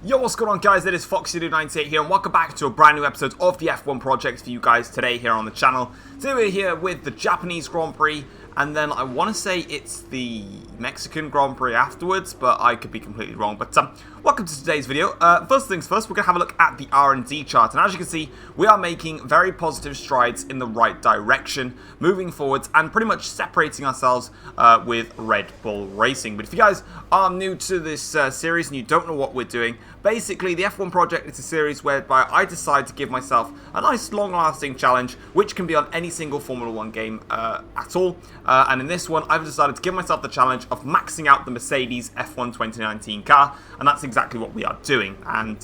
Yo, what's going on, guys? It is Foxy98 here, and welcome back to a brand new episode of the F1 Project for you guys today here on the channel. Today we're here with the Japanese Grand Prix, and then I want to say it's the Mexican Grand Prix afterwards, but I could be completely wrong. But welcome to today's video. First things first, we're going to have a look at the R&D chart, and as you can see, we are making very positive strides in the right direction, moving forwards, and pretty much separating ourselves with Red Bull Racing. But if you guys are new to this series and you don't know what we're doing, basically, the F1 Project is a series whereby I decide to give myself a nice long-lasting challenge, which can be on any single Formula 1 game at all. And in this one, I've decided to give myself the challenge of maxing out the Mercedes F1 2019 car, and that's exactly what we are doing. And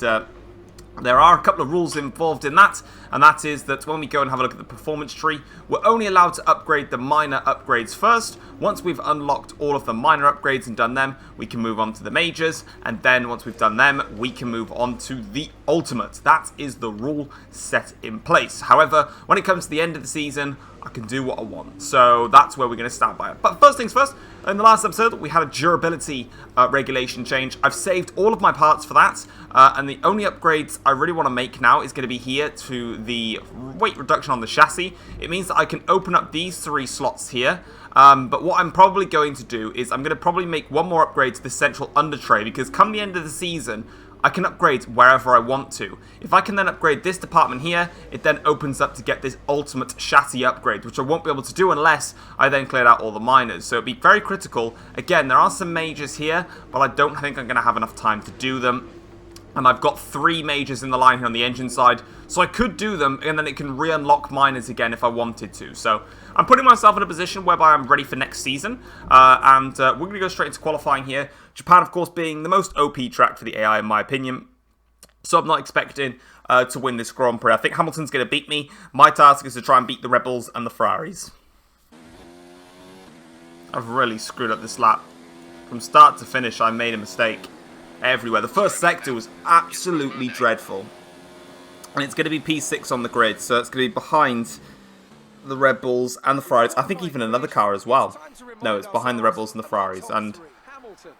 there are a couple of rules involved in that, and that is that when we go and have a look at the performance tree, we're only allowed to upgrade the minor upgrades first. Once we've unlocked all of the minor upgrades and done them, we can move on to the majors, and then once we've done them, we can move on to the ultimate. That is the rule set in place. However, when it comes to the end of the season, I can do what I want. So that's where we're going to stand by it. But first things first, in the last episode, we had a durability regulation change. I've saved all of my parts for that, and the only upgrades I really want to make now is going to be here to the weight reduction on the chassis. It means that I can open up these 3 slots here, but what I'm probably going to do is I'm going to probably make one more upgrade to the central under tray, because come the end of the season, I can upgrade wherever I want to. If I can then upgrade this department here, it then opens up to get this ultimate chassis upgrade, which I won't be able to do unless I then cleared out all the minors. So it'd be very critical. Again, there are some majors here, but I don't think I'm going to have enough time to do them. And I've got 3 majors in the line here on the engine side, so I could do them, and then it can re-unlock minors again if I wanted to. So I'm putting myself in a position whereby I'm ready for next season, and we're going to go straight into qualifying here. Japan, of course, being the most OP track for the AI, in my opinion. So I'm not expecting to win this Grand Prix. I think Hamilton's going to beat me. My task is to try and beat the Red Bulls and the Ferraris. I've really screwed up this lap. From start to finish, I made a mistake everywhere. The first sector was absolutely dreadful. And it's going to be P6 on the grid, so it's going to be behind the Red Bulls and the Ferraris. I think even another car as well. No, it's behind the Red Bulls and the Ferraris. And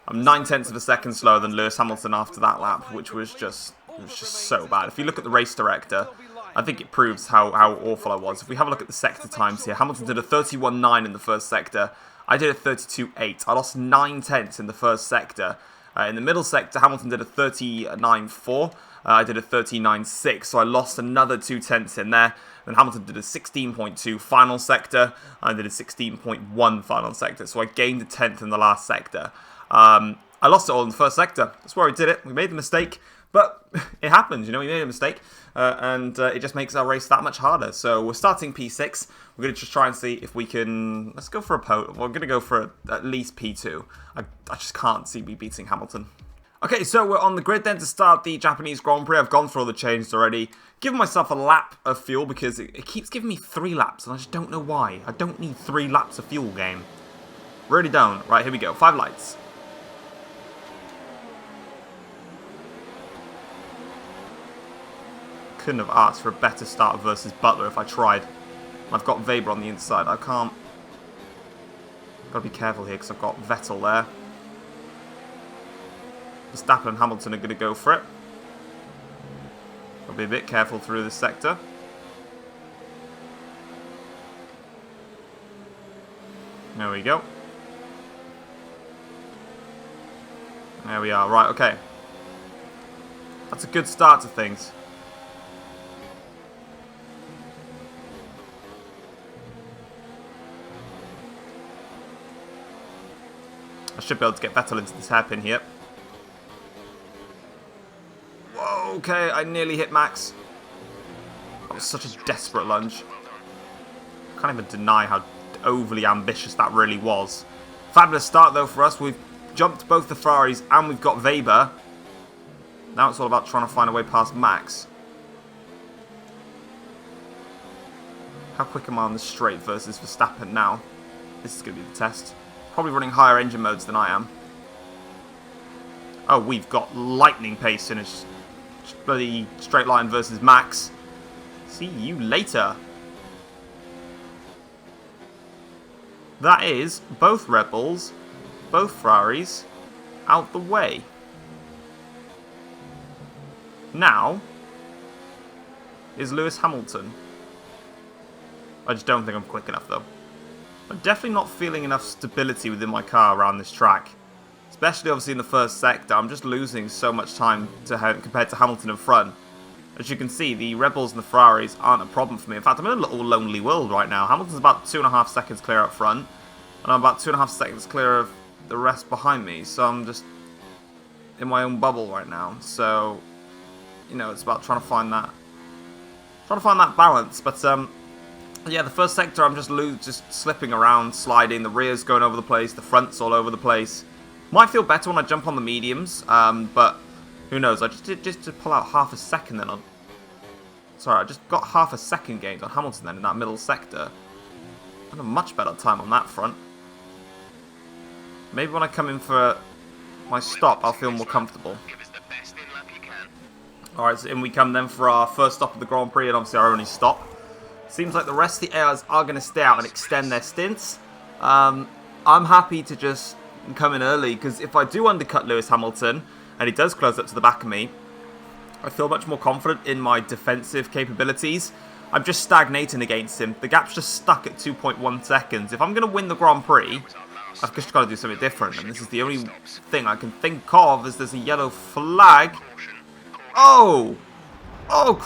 I'm 9/10 of a second slower than Lewis Hamilton after that lap, which was just so bad. If you look at the race director, I think it proves how awful I was. If we have a look at the sector times here, Hamilton did a 31.9 in the first sector. I did a 32.8. I lost 9/10 in the first sector. In the middle sector, Hamilton did a 39.4. I did a 39.6, so I lost another 0.2 in there. Then Hamilton did a 16.2 final sector. I did a 16.1 final sector, so I gained a 10th in the last sector. I lost it all in the first sector. That's where I did it. We made the mistake, but it happens. You know, we made a mistake, and it just makes our race that much harder. So we're starting P6. We're going to just try and see if we can... Let's go for a podium. We're going to go for at least P2. I just can't see me beating Hamilton. Okay, so we're on the grid then to start the Japanese Grand Prix. I've gone through all the changes already. Given myself a lap of fuel because it keeps giving me 3 laps, and I just don't know why. I don't need 3 laps of fuel, game. Really don't. Right, here we go. 5 lights. Couldn't have asked for a better start versus Butler if I tried. I've got Weber on the inside. I can't... Got to be careful here because I've got Vettel there. Verstappen and Hamilton are going to go for it. Got to be a bit careful through this sector. There we go. There we are. Right, okay. That's a good start to things. I should be able to get Vettel into this hairpin here. Whoa, okay, I nearly hit Max. That was such a desperate lunge. Can't even deny how overly ambitious that really was. Fabulous start though for us. We've jumped both the Ferraris and we've got Weber. Now it's all about trying to find a way past Max. How quick am I on the straight versus Verstappen now? This is going to be the test. Probably running higher engine modes than I am. Oh, we've got lightning pace in a bloody straight line versus Max. See you later. That is both Red Bulls, both Ferraris, out the way. now is Lewis Hamilton. I just don't think I'm quick enough, though. I'm definitely not feeling enough stability within my car around this track. Especially, obviously, in the first sector. I'm just losing so much time compared to Hamilton in front. As you can see, the Red Bulls and the Ferraris aren't a problem for me. In fact, I'm in a little lonely world right now. Hamilton's about 2.5 seconds clear up front. And I'm about 2.5 seconds clear of the rest behind me. So I'm just in my own bubble right now. So, you know, it's about trying to find that balance. But, yeah, the first sector, I'm just slipping around, sliding. The rear's going over the place. The front's all over the place. Might feel better when I jump on the mediums, but who knows? I just to pull out half a second then on... Sorry, I just got half a second gained on Hamilton then in that middle sector. I had a much better time on that front. Maybe when I come in for my stop, I'll feel more comfortable. Alright, so in we come then for our first stop of the Grand Prix, and obviously our only stop. Seems like the rest of the ARs are going to stay out and extend their stints. I'm happy to just come in early, because if I do undercut Lewis Hamilton, and he does close up to the back of me, I feel much more confident in my defensive capabilities. I'm just stagnating against him. The gap's just stuck at 2.1 seconds. If I'm going to win the Grand Prix, I've just got to do something different, and this is the only thing I can think of, is there's a yellow flag. Oh! Oh!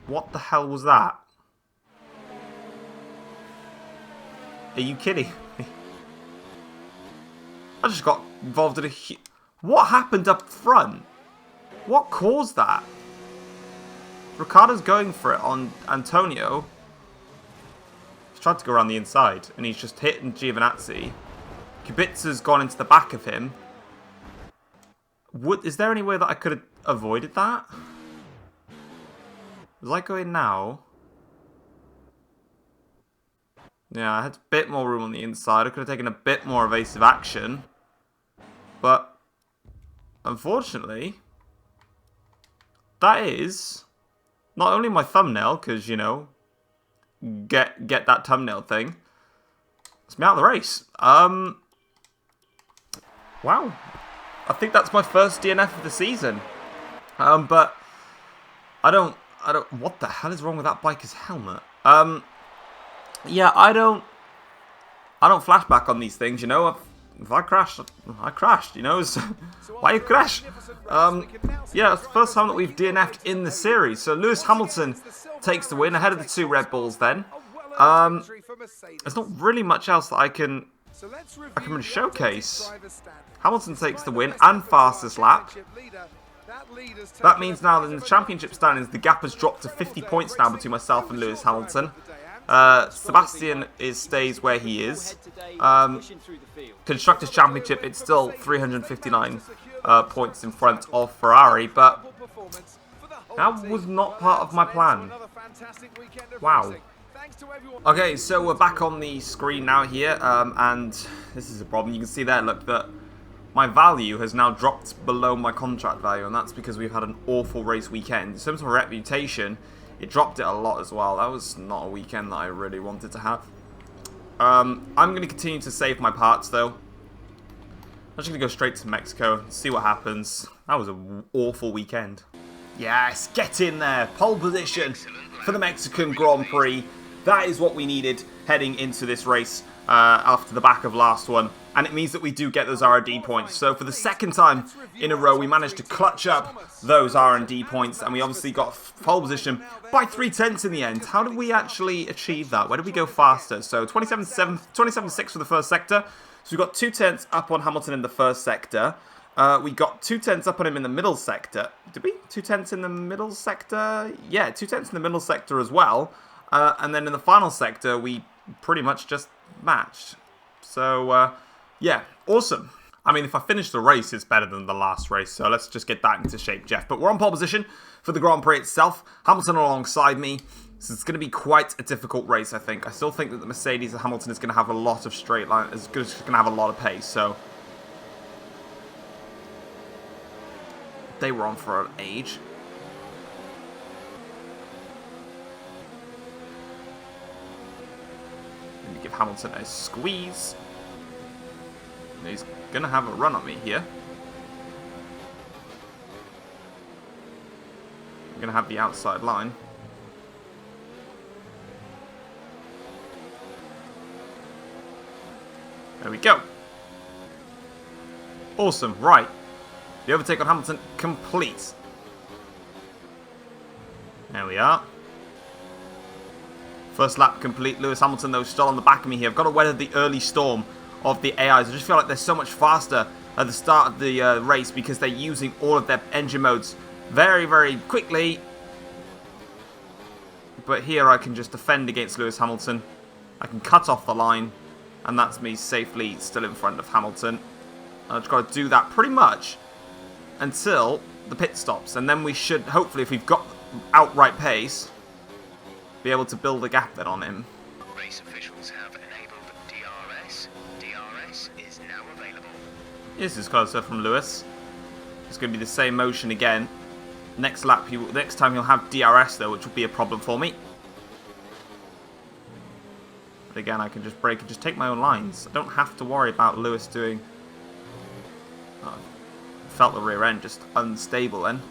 What the hell was that? Are you kidding me? I just got involved in a... What happened up front? What caused that? Ricciardo's going for it on Antonio. He's tried to go around the inside, and he's just hitting Giovinazzi. Kubica's gone into the back of him. Is there any way that I could have avoided that? Was I going now? Yeah, I had a bit more room on the inside. I could have taken a bit more evasive action. But, unfortunately, that is not only my thumbnail, because, you know, get that thumbnail thing. It's me out of the race. Wow. I think that's my first DNF of the season. But I don't, what the hell is wrong with that biker's helmet? Yeah, I don't flashback on these things, you know. If I crashed, I crashed, you know. So why you crash? Yeah, it's the first time that we've DNF'd in the series. So Lewis Hamilton takes the win ahead of the two Red Bulls then. There's not really much else that I can really showcase. Hamilton takes the win and fastest lap. That means now that in the championship standings, the gap has dropped to 50 points now between myself and Lewis Hamilton. Sebastian stays where he is. Constructors' Championship, it's still 359 points in front of Ferrari, but that was not part of my plan. Wow. Okay, so we're back on the screen now here, and this is a problem. You can see there, look, that my value has now dropped below my contract value, and that's because we've had an awful race weekend. In terms of reputation, it dropped it a lot as well. That was not a weekend that I really wanted to have. I'm going to continue to save my parts, though. I'm just going to go straight to Mexico and see what happens. That was an awful weekend. Yes, get in there. Pole position for the Mexican Grand Prix. That is what we needed heading into this race after the back of last one. And it means that we do get those R&D points. So for the second time in a row, we managed to clutch up those R&D points. And we obviously got pole position by 3/10 in the end. How did we actually achieve that? Where did we go faster? So 27.6 for the first sector. So we got 2/10 up on Hamilton in the first sector. We got 2/10 up on him in the middle sector. Did we? 2/10 in the middle sector? Yeah, 2/10 in the middle sector as well. And then in the final sector, we pretty much just matched. So, yeah, awesome. I mean, if I finish the race, it's better than the last race. So let's just get that into shape, Jeff. But we're on pole position for the Grand Prix itself. Hamilton alongside me. So it's going to be quite a difficult race, I think. I still think that the Mercedes and Hamilton is going to have a lot of straight line. It's going to have a lot of pace. So they were on for an age. Give Hamilton a squeeze. He's going to have a run on me here. I'm going to have the outside line. There we go. Awesome. Right. The overtake on Hamilton complete. There we are. First lap complete. Lewis Hamilton, though, still on the back of me here. I've got to weather the early storm of the AIs. I just feel like they're so much faster at the start of the race because they're using all of their engine modes very, very quickly. But here I can just defend against Lewis Hamilton. I can cut off the line. And that's me safely still in front of Hamilton. I've just got to do that pretty much until the pit stops. And then we should, hopefully, if we've got outright pace, be able to build a gap then on him. Race officials have enabled DRS. DRS is now available. This is closer from Lewis. It's going to be the same motion again. Next lap, next time he'll have DRS though, which will be a problem for me. But again, I can just brake and just take my own lines. I don't have to worry about Lewis doing... Oh, felt the rear end just unstable then.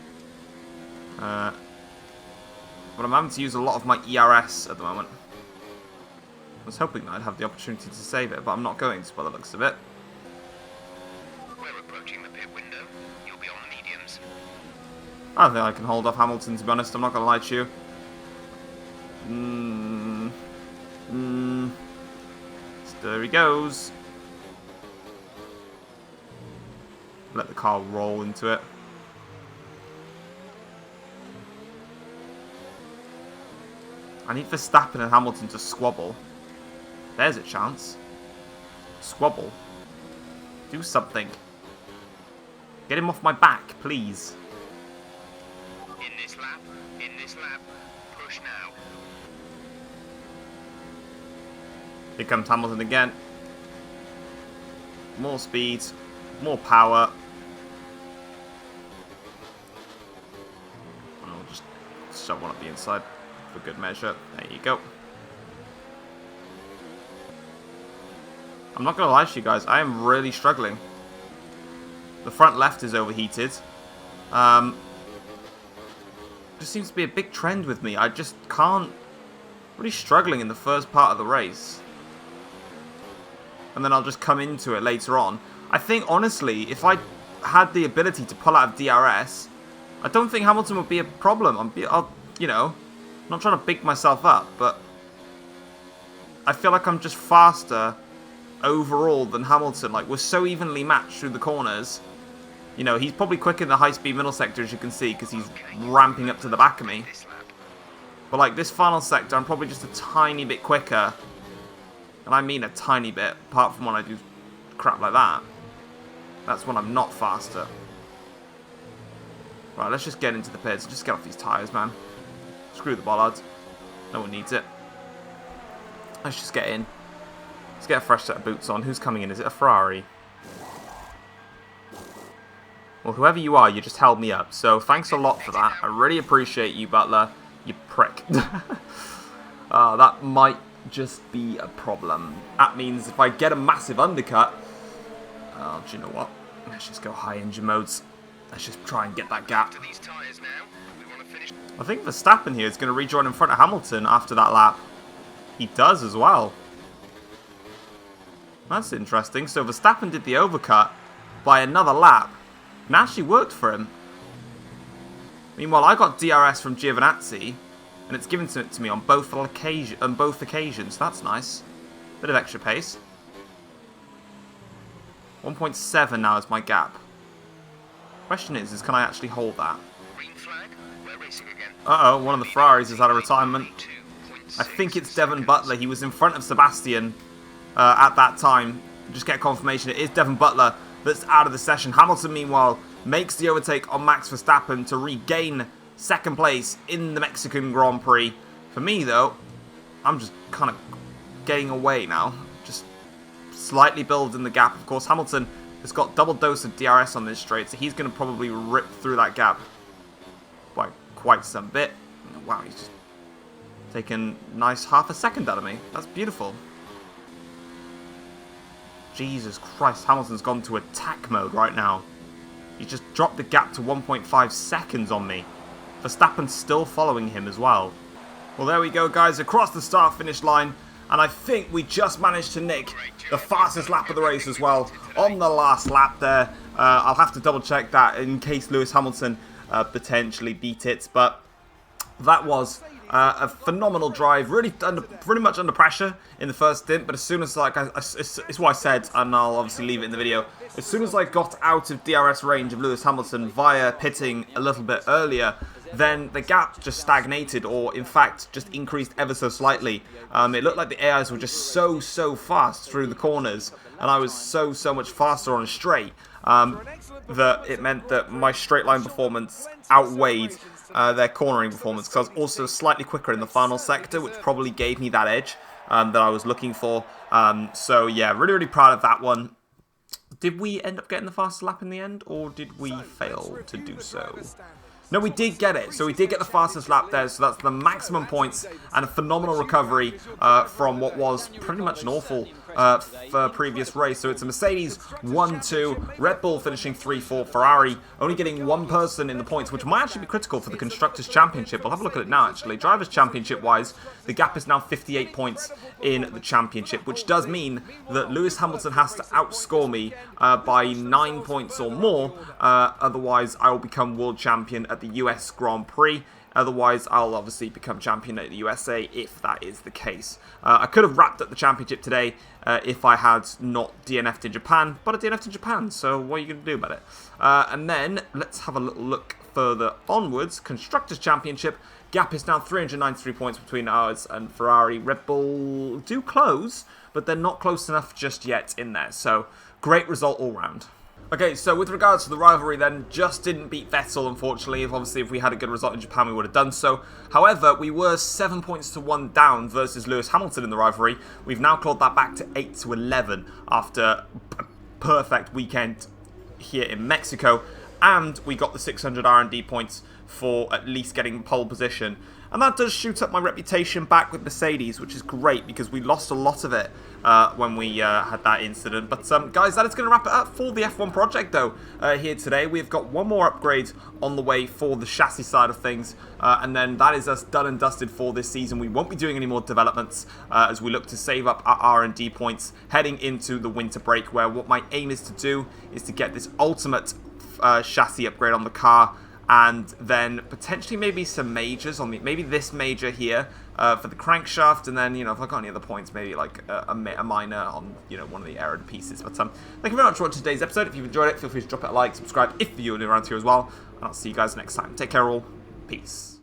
But I'm having to use a lot of my ERS at the moment. I was hoping that I'd have the opportunity to save it, but I'm not going to by the looks of it. We're approaching the pit window. You'll be on the mediums. I don't think I can hold off Hamilton, to be honest. I'm not going to lie to you. So there he goes. Let the car roll into it. I need Verstappen and Hamilton to squabble. There's a chance. Squabble. Do something. Get him off my back, please. In this lap, push now. Here comes Hamilton again. More speed, more power. I'll just shove one at the inside for good measure. There you go. I'm not going to lie to you guys, I am really struggling. The front left is overheated. Just seems to be a big trend with me. I just can't... Really struggling in the first part of the race. And then I'll just come into it later on. I think, honestly, if I had the ability to pull out of DRS, I don't think Hamilton would be a problem. I'll, you know, I'm not trying to big myself up, but I feel like I'm just faster overall than Hamilton. Like, we're so evenly matched through the corners. You know, he's probably quicker in the high-speed middle sector, as you can see, because he's ramping up to the back of me. But, like, this final sector, I'm probably just a tiny bit quicker. And I mean a tiny bit, apart from when I do crap like that. That's when I'm not faster. Right, let's just get into the pits. Just get off these tyres, man. Screw the bollards. No one needs it. Let's just get in. Let's get a fresh set of boots on. Who's coming in? Is it a Ferrari? Well, whoever you are, you just held me up. So thanks a lot for that. I really appreciate you, Butler. You prick. That might just be a problem. That means if I get a massive undercut... Oh, do you know what? Let's just go high engine modes. Let's just try and get that gap. I think Verstappen here is going to rejoin in front of Hamilton after that lap. He does as well. That's interesting. So Verstappen did the overcut by another lap. And actually worked for him. Meanwhile, I got DRS from Giovinazzi, and it's given to me on both occasions. That's nice. Bit of extra pace. 1.7 now is my gap. Question is can I actually hold that? Green flag. We're racing again. Uh-oh, one of the Ferraris is out of retirement. I think it's Devon Butler. He was in front of Sebastian at that time. Just get confirmation. It is Devon Butler that's out of the session. Hamilton, meanwhile, makes the overtake on Max Verstappen to regain second place in the Mexican Grand Prix. For me, though, I'm just kind of getting away now. Just slightly building the gap. Of course, Hamilton has got double dose of DRS on this straight, so he's going to probably rip through that gap by quite some bit. Wow, he's just taken nice half a second out of me. That's beautiful. Jesus Christ, Hamilton's gone to attack mode right now. He just dropped the gap to 1.5 seconds on me. Verstappen's still following him as well. Well, there we go, guys, across the start-finish line. And I think we just managed to nick the fastest lap of the race as well on the last lap there. I'll have to double-check that in case Lewis Hamilton potentially beat it. But that was a phenomenal drive, really pretty much under pressure in the first stint, but as soon as, like, it's what I said, and I'll obviously leave it in the video, as soon as I got out of DRS range of Lewis Hamilton via pitting a little bit earlier, then the gap just stagnated, or in fact, just increased ever so slightly. It looked like the AIs were just so fast through the corners, and I was so much faster on a straight, that it meant that my straight line performance outweighed their cornering performance, because I was also slightly quicker in the final sector, which probably gave me that edge that I was looking for. So yeah, really proud of that one. Did we end up getting the fastest lap in the end, or did we fail to do so? No, we did get it. So we did get the fastest lap there. So that's the maximum points and a phenomenal recovery from what was pretty much an awful previous race. So it's a Mercedes 1-2, Red Bull finishing 3-4, Ferrari only getting one person in the points, which might actually be critical for the Constructors' Championship. We'll have a look at it now, actually. Drivers' Championship-wise, the gap is now 58 points in the Championship, which does mean that Lewis Hamilton has to outscore me by 9 points or more. Otherwise, I will become World Champion at the US Grand Prix. Otherwise, I'll obviously become champion at the USA if that is the case. I could have wrapped up the championship today if I had not DNF'd in Japan, but I DNF'd in Japan, so what are you going to do about it? And then, let's have a little look further onwards. Constructors' Championship, gap is now 393 points between ours and Ferrari. Red Bull do close, but they're not close enough just yet in there, so great result all round. Okay, so with regards to the rivalry then, just didn't beat Vettel, unfortunately. Obviously, if we had a good result in Japan, we would have done so. However, we were 7 points to 1 down versus Lewis Hamilton in the rivalry. We've now clawed that back to 8 to 11 after a perfect weekend here in Mexico. And we got the 600 R&D points for at least getting pole position. And that does shoot up my reputation back with Mercedes, which is great because we lost a lot of it when we had that incident. But guys, that is going to wrap it up for the F1 project, though, here today. We've got one more upgrade on the way for the chassis side of things, and then that is us done and dusted for this season. We won't be doing any more developments as we look to save up our R&D points heading into the winter break, where what my aim is to do is to get this ultimate chassis upgrade on the car, and then potentially maybe some majors on maybe this major here for the crankshaft, and then, you know, if I've got any other points, maybe like a minor on, you know, one of the error pieces. But thank you very much for watching today's episode. If you've enjoyed it, feel free to drop it a like, subscribe if you're new around here as well, and I'll see you guys next time. Take care all. Peace.